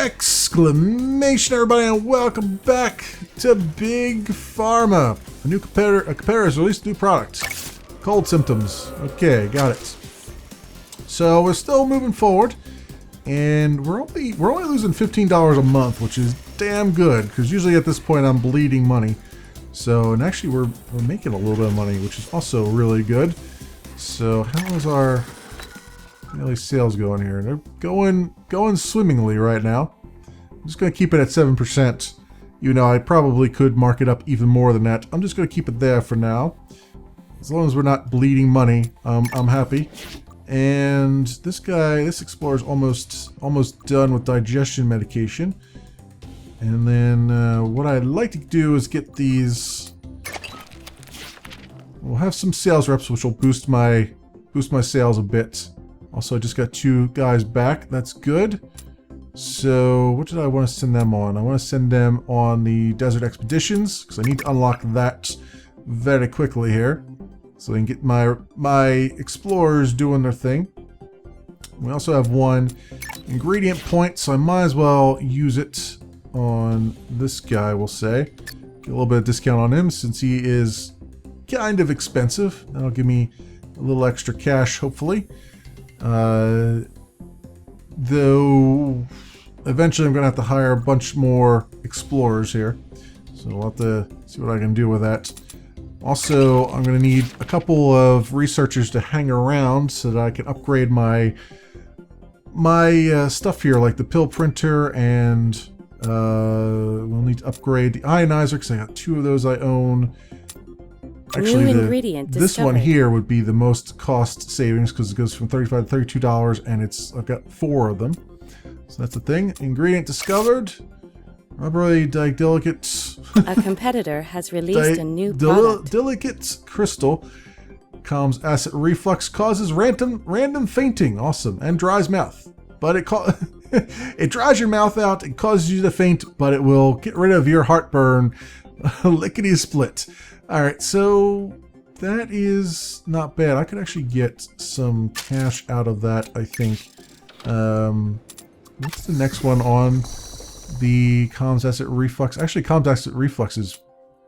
Exclamation, everybody, and welcome back to Big Pharma. A competitor has released a new product. Cold symptoms. Okay, got it. So we're still moving forward, and we're only losing $15 a month, which is damn good, because usually at this point I'm bleeding money. So, and actually we're making a little bit of money, which is also really good. So how is our daily sales going here? They're going swimmingly right now. I'm just going to keep it at 7%. You know, I probably could mark it up even more than that. I'm just going to keep it there for now. As long as we're not bleeding money, I'm happy. And this explorer's almost done with digestion medication. And then what I'd like to do is get these. We'll have some sales reps, which will boost my sales a bit. Also, I just got 2 guys back. That's good. So, what did I want to send them on? I want to send them on the desert expeditions because I need to unlock that very quickly here, so I can get my explorers doing their thing. We also have 1 ingredient point, so I might as well use it on this guy. We'll say get a little bit of discount on him since he is kind of expensive. That'll give me a little extra cash, hopefully. Though eventually I'm gonna have to hire a bunch more explorers here, so we'll have to see what I can do with that. Also, I'm gonna need a couple of researchers to hang around so that I can upgrade my stuff here, like the pill printer, and we'll need to upgrade the ionizer because I got 2 of those I own. Actually, this one here would be the most cost savings because it goes from $35 to $32, and I've got 4 of them. So that's the thing. Ingredient discovered. Rubbery delicate. A competitor has released a new product. Delicate crystal. Calms acid reflux, causes random fainting. Awesome. And dries mouth. But it dries your mouth out. It causes you to faint, but it will get rid of your heartburn. Lickety split. Alright, so that is not bad. I could actually get some cash out of that, I think. What's the next one on the calms acid reflux? Actually, calms acid reflux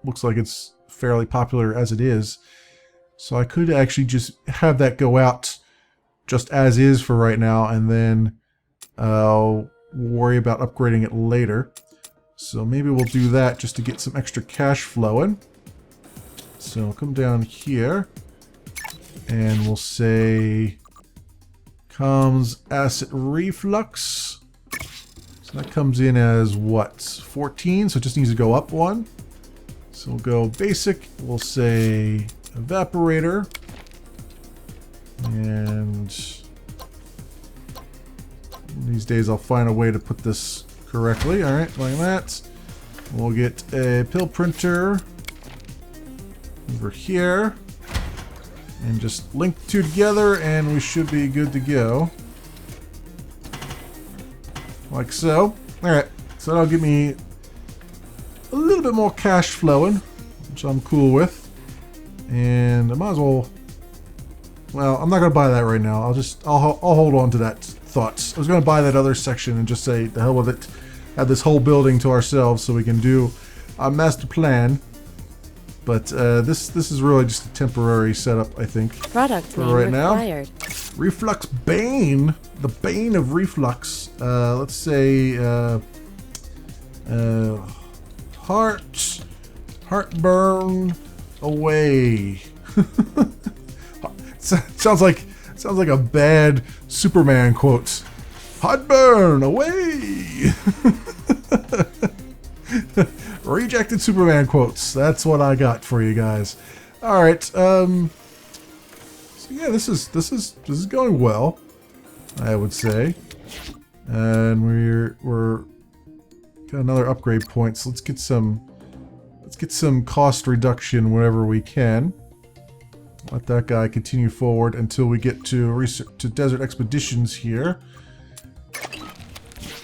looks like it's fairly popular as it is. So I could actually just have that go out just as is for right now, and then worry about upgrading it later. So maybe we'll do that just to get some extra cash flowing. So I'll come down here and we'll say calms acid reflux. So that comes in as what? 14, so it just needs to go up 1. So we'll go basic, we'll say evaporator, and these days I'll find a way to put this correctly. Alright, like that. We'll get a pill printer over here and just link the 2 together, and we should be good to go. Like so. Alright, so that'll give me a little bit more cash flowing, which I'm cool with. And I might as well, I'm not gonna buy that right now. I'll hold on to that thought. I was gonna buy that other section and just say the hell with it, have this whole building to ourselves so we can do our master plan. But this is really just a temporary setup, I think. Product for name right required. Now. Reflux Bane, the Bane of Reflux. Let's say heartburn away. sounds like a bad Superman quote. Heartburn away. Rejected Superman quotes. That's what I got for you guys. All right. So yeah, this is going well, I would say. And we're got another upgrade point. So let's get some cost reduction whenever we can. Let that guy continue forward until we get to desert expeditions here.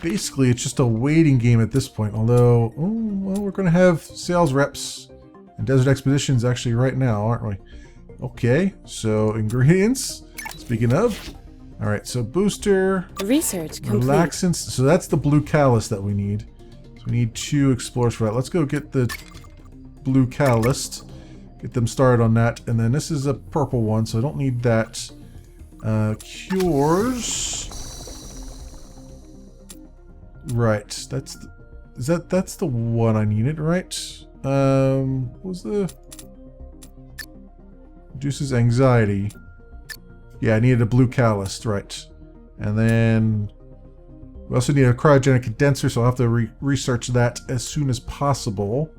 Basically, it's just a waiting game at this point. Although, well, we're going to have sales reps and desert expeditions actually right now, aren't we? Okay, so ingredients. Speaking of, All right, so booster, Research complete. relaxants. So that's the blue catalyst that we need. So we need 2 explorers for that. Let's go get the blue catalyst. Get them started on that. And then this is a purple one, so I don't need that. Cures. Right, that's the one I needed, right? What was the reduces anxiety? Yeah, I needed a blue catalyst, right? And then we also need a cryogenic condenser, so I'll have to research that as soon as possible.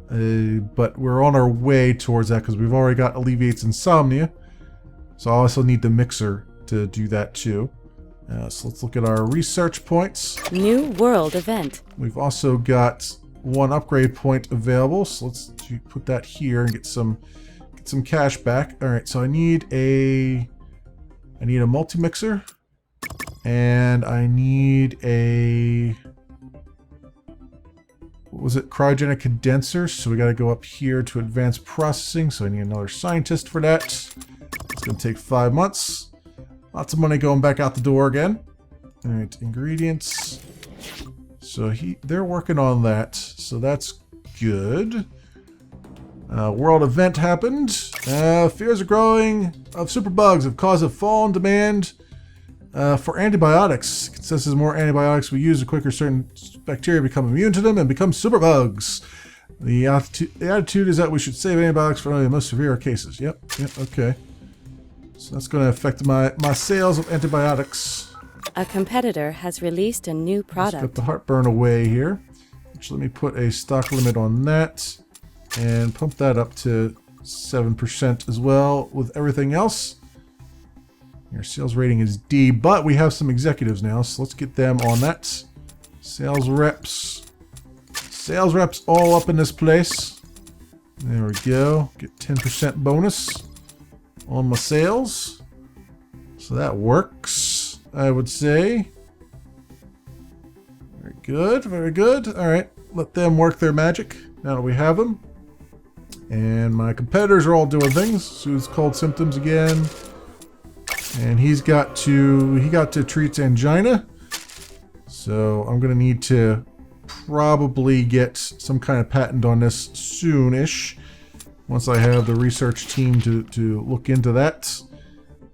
But we're on our way towards that because we've already got alleviates insomnia. So I also need the mixer to do that too. So let's look at our research points. New world event. We've also got 1 upgrade point available, so let's put that here and get some cash back. All right, so I need a multi-mixer, and I need a, what was it, cryogenic condenser. So we got to go up here to advanced processing. So I need another scientist for that. It's going to take 5 months. Lots of money going back out the door again. All right, ingredients. So they're working on that, so that's good. World event happened. Fears are growing of superbugs have caused a fall in demand for antibiotics. Consensus the more antibiotics we use, the quicker certain bacteria become immune to them and become superbugs. The attitude is that we should save antibiotics for only the most severe cases. Yep, okay. So that's going to affect my sales of antibiotics. A competitor has released a new product. Let's put the heartburn away here. Which, let me put a stock limit on that and pump that up to 7% as well with everything else. Your sales rating is D, but we have some executives now, so let's get them on that. Sales reps. Sales reps all up in this place. There we go. Get 10% bonus on my sales. So that works, I would say. Very good, very good. All right, let them work their magic now that we have them. And my competitors are all doing things. Sue's cold symptoms again. And he got to treat angina. So I'm gonna need to probably get some kind of patent on this soonish. Once I have the research team to look into that.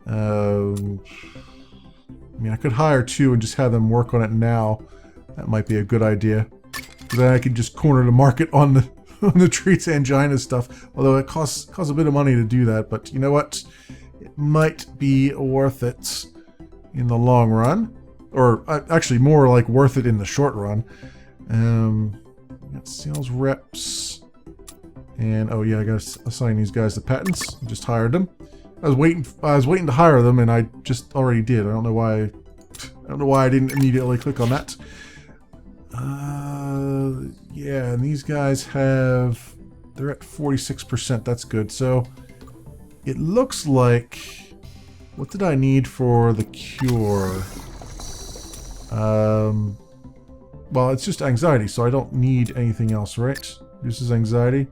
I mean, I could hire 2 and just have them work on it now. That might be a good idea. Because then I could just corner the market on the treats angina stuff. Although it costs a bit of money to do that. But you know what? It might be worth it in the long run. Or actually more like worth it in the short run. Got sales reps. And oh yeah, I gotta assign these guys the patents. I just hired them. I was waiting to hire them, and I just already did. I don't know why I didn't immediately click on that. Yeah, and these guys they're at 46%. That's good. So it looks like, what did I need for the cure? Well, it's just anxiety, so I don't need anything else, right? This is anxiety.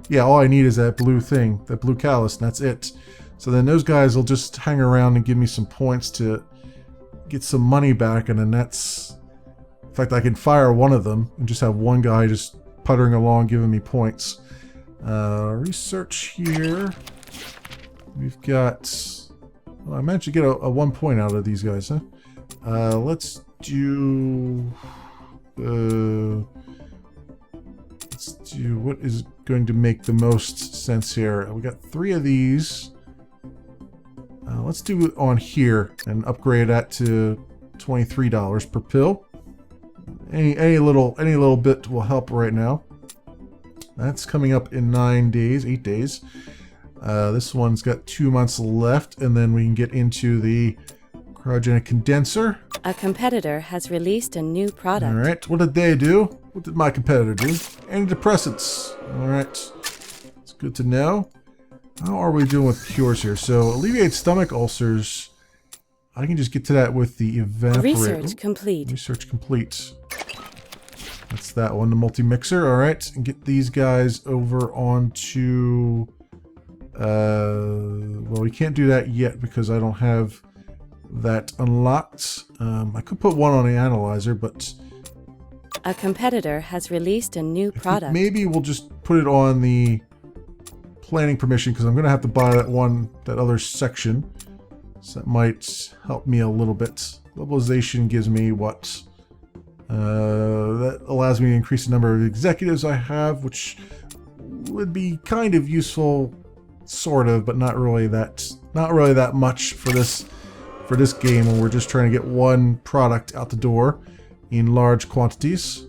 Yeah, all I need is that blue thing, that blue catalyst, and that's it. So then those guys will just hang around and give me some points to get some money back, and then that's... In fact, I can fire one of them and just have one guy just puttering along giving me points. Research here. We've got... Well, I managed to get a 1 point out of these guys, huh? Let's do... Let's do what is going to make the most sense here. We got 3 of these. Let's do it on here and upgrade that to $23 per pill. Any little bit will help right now. That's coming up in 8 days. This one's got 2 months left, and then we can get into the cryogenic condenser. A competitor has released a new product. All right, what did they do? What did my competitor do? Antidepressants. All right, it's good to know. How are we doing with cures here? So alleviate stomach ulcers. I can just get to that with the evaporate. Research complete. Research complete. That's that one, the multi-mixer. All right, and get these guys over onto... well, we can't do that yet because I don't have that unlocked. I could put one on the analyzer, but A competitor has released a new product. maybe we'll just put it on the planning permission because I'm going to have to buy that other section. So that might help me a little bit. Globalization gives me what? That allows me to increase the number of executives I have, which would be kind of useful, sort of, but not really that much for this game when we're just trying to get one product out the door in large quantities.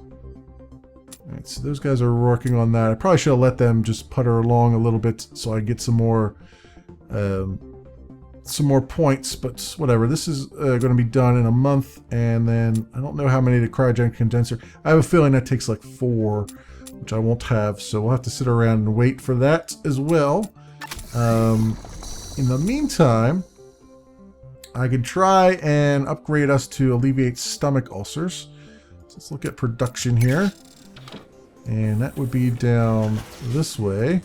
Alright, so those guys are working on that. I probably should have let them just putter along a little bit so I get some more points, but whatever. This is going to be done in a month, and then I don't know how many the cryogenic condenser. I have a feeling that takes like 4, which I won't have, so we'll have to sit around and wait for that as well. In the meantime, I can try and upgrade us to alleviate stomach ulcers. So let's look at production here. And that would be down this way.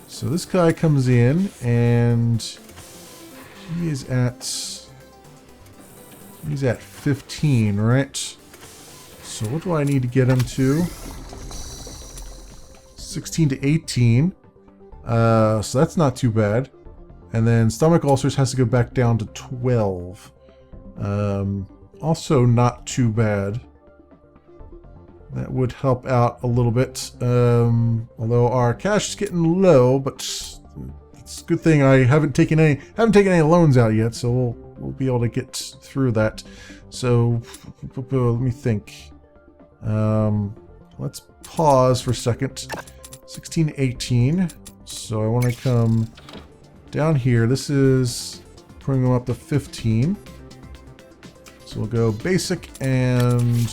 So this guy comes in and he's at 15, right? So what do I need to get him to? 16 to 18. So that's not too bad. And then stomach ulcers has to go back down to 12. Also not too bad. That would help out a little bit. Although our cash is getting low, but it's a good thing I haven't taken any loans out yet, so we'll be able to get through that. So let me think. Let's pause for a second. 16 to 18. So I want to come down here. This is putting them up to 15. So we'll go basic and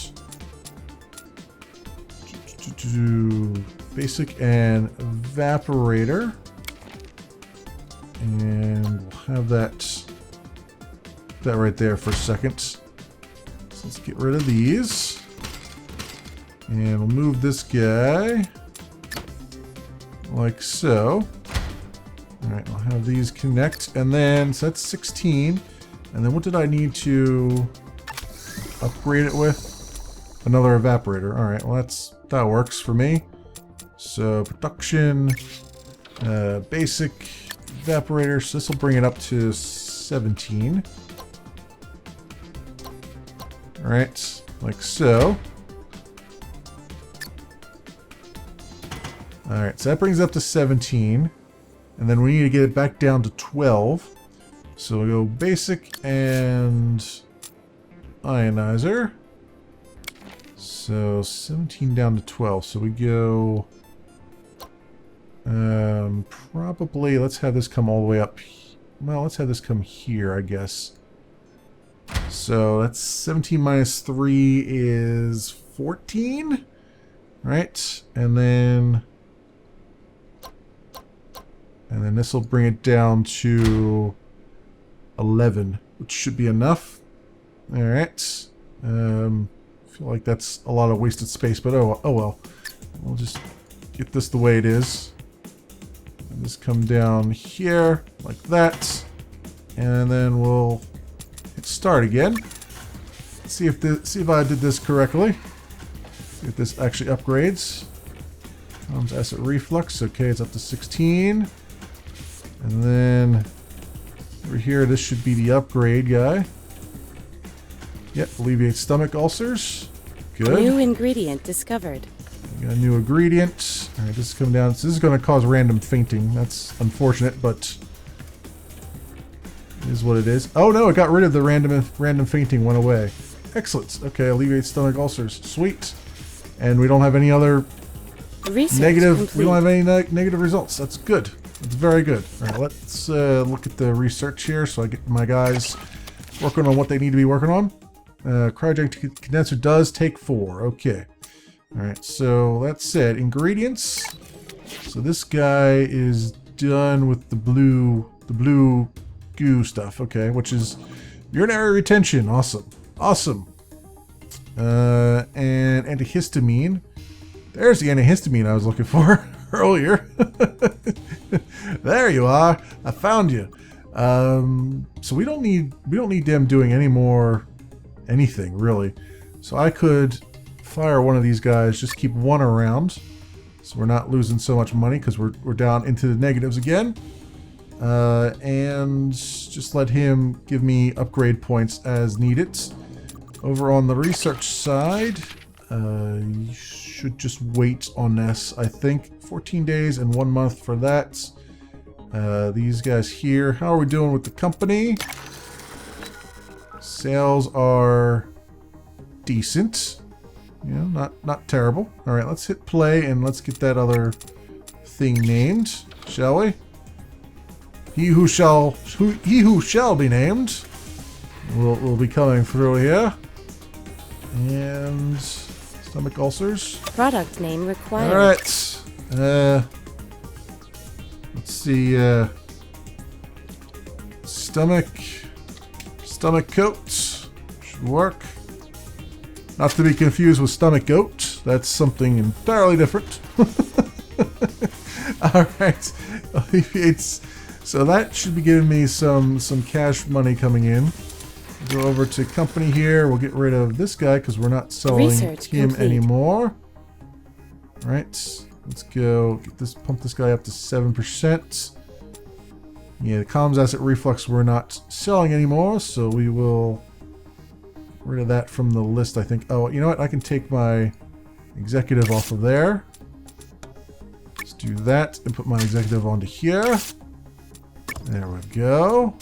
evaporator, and we'll have that right there for a second. So let's get rid of these, and we'll move this guy like so. All right, I'll have these connect, and then so that's 16. And then what did I need to upgrade it with? Another evaporator. All right, well that works for me. So production, basic evaporator. So this will bring it up to 17. All right, like so. All right, so that brings it up to 17. And then we need to get it back down to 12. So we'll go basic and ionizer. So 17 down to 12. So we go probably, let's have this come all the way up. Well, let's have this come here, I guess. So that's 17 minus 3 is 14, right? And then this will bring it down to 11, which should be enough. All right. I feel like that's a lot of wasted space, but oh well. We'll just get this the way it is. And this come down here like that, and then we'll hit start again. See if I did this correctly. See if this actually upgrades. Comes acid reflux. Okay, it's up to 16. And then over here, this should be the upgrade guy. Yep, alleviate stomach ulcers. Good. New ingredient discovered. We got a new ingredient. All right, this is coming down. So this is going to cause random fainting. That's unfortunate, but it is what it is. Oh no, it got rid of the random fainting. Went away. Excellent. Okay, alleviate stomach ulcers. Sweet. And we don't have any other negative. Complete. We don't have any negative results. That's good. That's very good. All right, let's look at the research here, so I get my guys working on what they need to be working on. Cryogenic condenser does take 4. Okay. All right. So that's it. Ingredients. So this guy is done with the blue goo stuff. Okay, which is urinary retention. Awesome. Awesome. And antihistamine. There's the antihistamine I was looking for earlier. There you are. I found you. So we don't need them doing any more anything really. So I could fire one of these guys, just keep one around, so we're not losing so much money because we're down into the negatives again. And just let him give me upgrade points as needed. Over on the research side, you should just wait on this. I think 14 days and 1 month for that. These guys here, how are we doing with the company? Sales are decent. You know, not terrible. All right, let's hit play and let's get that other thing named, shall we? He who shall be named will be coming through here. And stomach ulcers. Product name required. All right. Let's see. Stomach coat should work. Not to be confused with stomach goat. That's something entirely different. All right. So that should be giving me some cash money coming in. Go over to company here. We'll get rid of this guy because we're not selling him anymore. All right. Let's go get this. Pump this guy up to 7%. Yeah, the comms asset reflux we're not selling anymore, so we will get rid of that from the list, I think. Oh, you know what? I can take my executive off of there. Let's do that and put my executive onto here. There we go.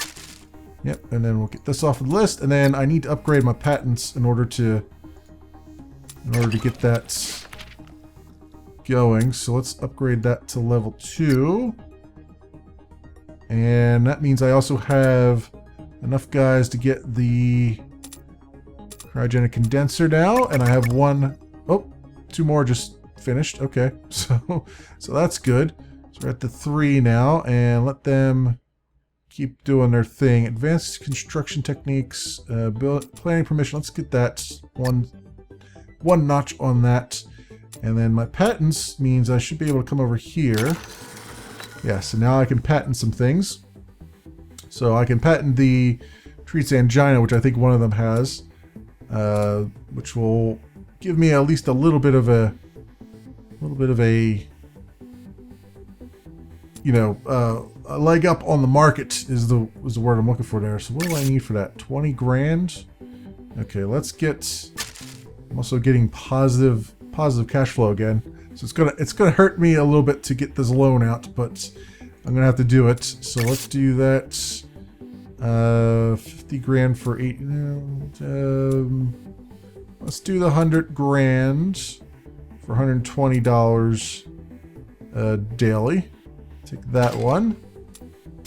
Yep, and then we'll get this off of the list, and then I need to upgrade my patents in order to get that going. So let's upgrade that to level 2. And that means I also have enough guys to get the cryogenic condenser now, and I have two more just finished. Okay, so that's good. So we're at the 3 now, and let them keep doing their thing. Advanced construction techniques, planning permission. Let's get that one notch on that. And then my patents means I should be able to come over here. Yeah, so now I can patent some things. So I can patent the treats angina, which I think one of them has, which will give me at least a little bit of a, a leg up on the market is the word I'm looking for there. So what do I need for that? 20 grand. Okay, let's get. I'm also getting positive cash flow again. So it's gonna hurt me a little bit to get this loan out, but I'm gonna have to do it. So let's do that. 50 grand for 8. Let's do the 100 grand for $120 daily. Take that one,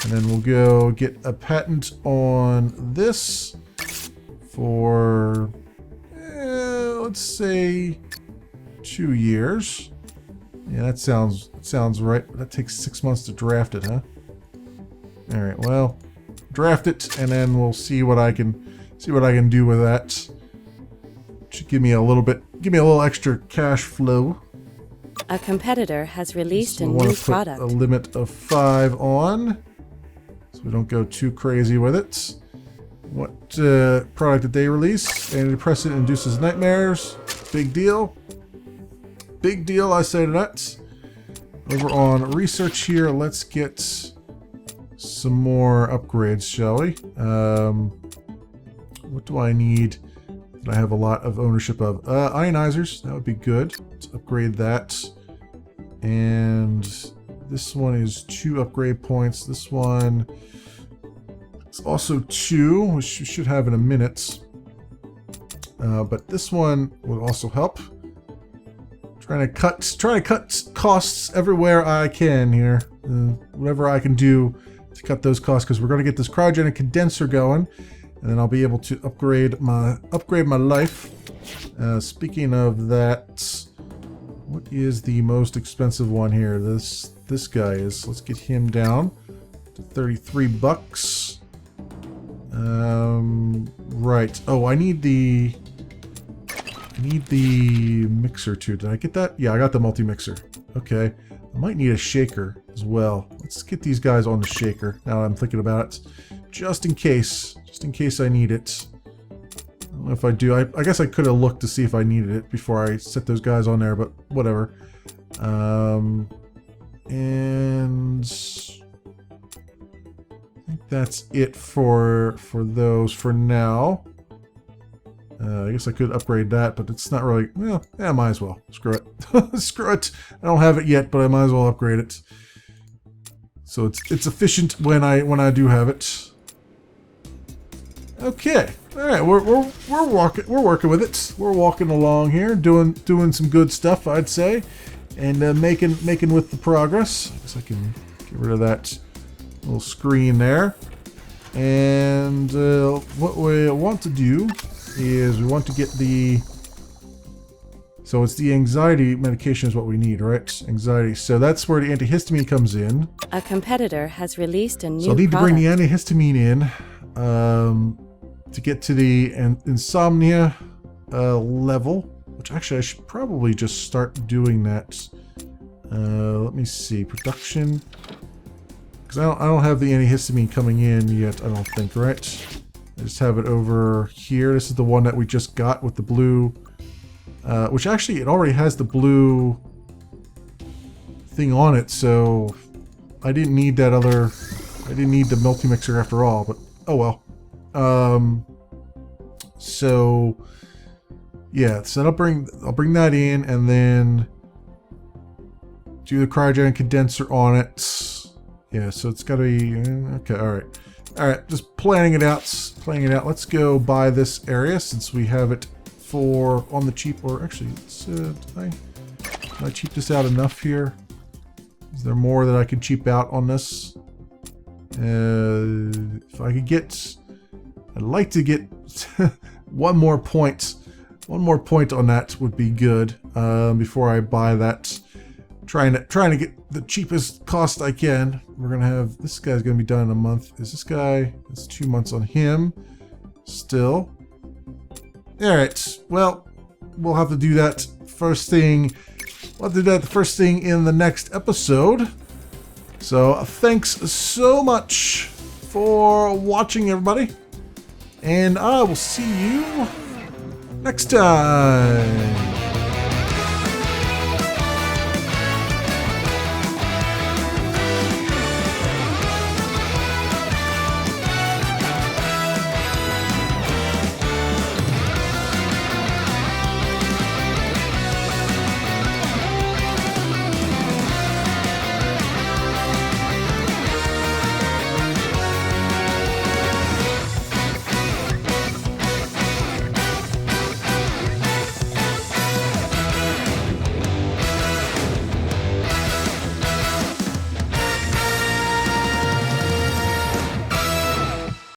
and then we'll go get a patent on this for let's say 2 years. Yeah, that sounds right. That takes 6 months to draft it, huh? All right, well, draft it, and then we'll see what I can do with that. Should give me a little extra cash flow. A competitor has released a we want new to put product. a limit of 5 on, so we don't go too crazy with it. What product did they release? Antidepressant induces nightmares. Big deal. Big deal, I say to that. Over on research here, let's get some more upgrades, shall we? What do I need that I have a lot of ownership of? Ionizers, that would be good. Let's upgrade that. And this one is 2 upgrade points. This one is also 2, which we should have in a minute. But this one will also help. Trying to cut costs everywhere I can here. Whatever I can do to cut those costs, because we're going to get this cryogenic condenser going, and then I'll be able to upgrade my life. Speaking of that, what is the most expensive one here? This guy is. Let's get him down to 33 bucks. Right. Oh, I need need the mixer too. Did I get that? Yeah, I got the multi-mixer. Okay. I might need a shaker as well. Let's get these guys on the shaker now that I'm thinking about it. Just in case I need it. I don't know if I do. I guess I could have looked to see if I needed it before I set those guys on there, but whatever. And I think that's it for those for now. I guess I could upgrade that, but it's not really... Well, yeah, I might as well. Screw it. Screw it. I don't have it yet, but I might as well upgrade it. So it's efficient when I do have it. Okay. All right. We're working with it. We're walking along here, doing some good stuff, I'd say, and making with the progress. I guess I can get rid of that little screen there. And what we want to do is we want to get the... So it's the anxiety medication is what we need, right? Anxiety. So that's where the antihistamine comes in. A competitor has released a new So I need product. to bring the antihistamine in to get to the insomnia level, which actually I should probably just start doing that. Let me see. Production. Because I don't have the antihistamine coming in yet, I don't think, right? I just have it over here. This is the one that we just got with the blue, which actually it already has the blue thing on it, so I didn't need that other, I didn't need the multi-mixer after all, but oh well. So yeah, so I'll bring that in and then do the cryogenic condenser on it. Yeah, so it's got to be okay. All right, just planning it out. Let's go buy this area since we have it for on the cheap. Or actually, did I cheap this out enough here? Is there more that I could cheap out on this? If I could get, I'd like to get one more point. One more point on that would be good before I buy that. Trying to get the cheapest cost I can. We're gonna have this guy's gonna be done in a month. Is this guy? It's 2 months on him. Still. All right. Well, we'll have to do that first thing. We'll have to do that the first thing in the next episode. So thanks so much for watching, everybody, and I will see you next time.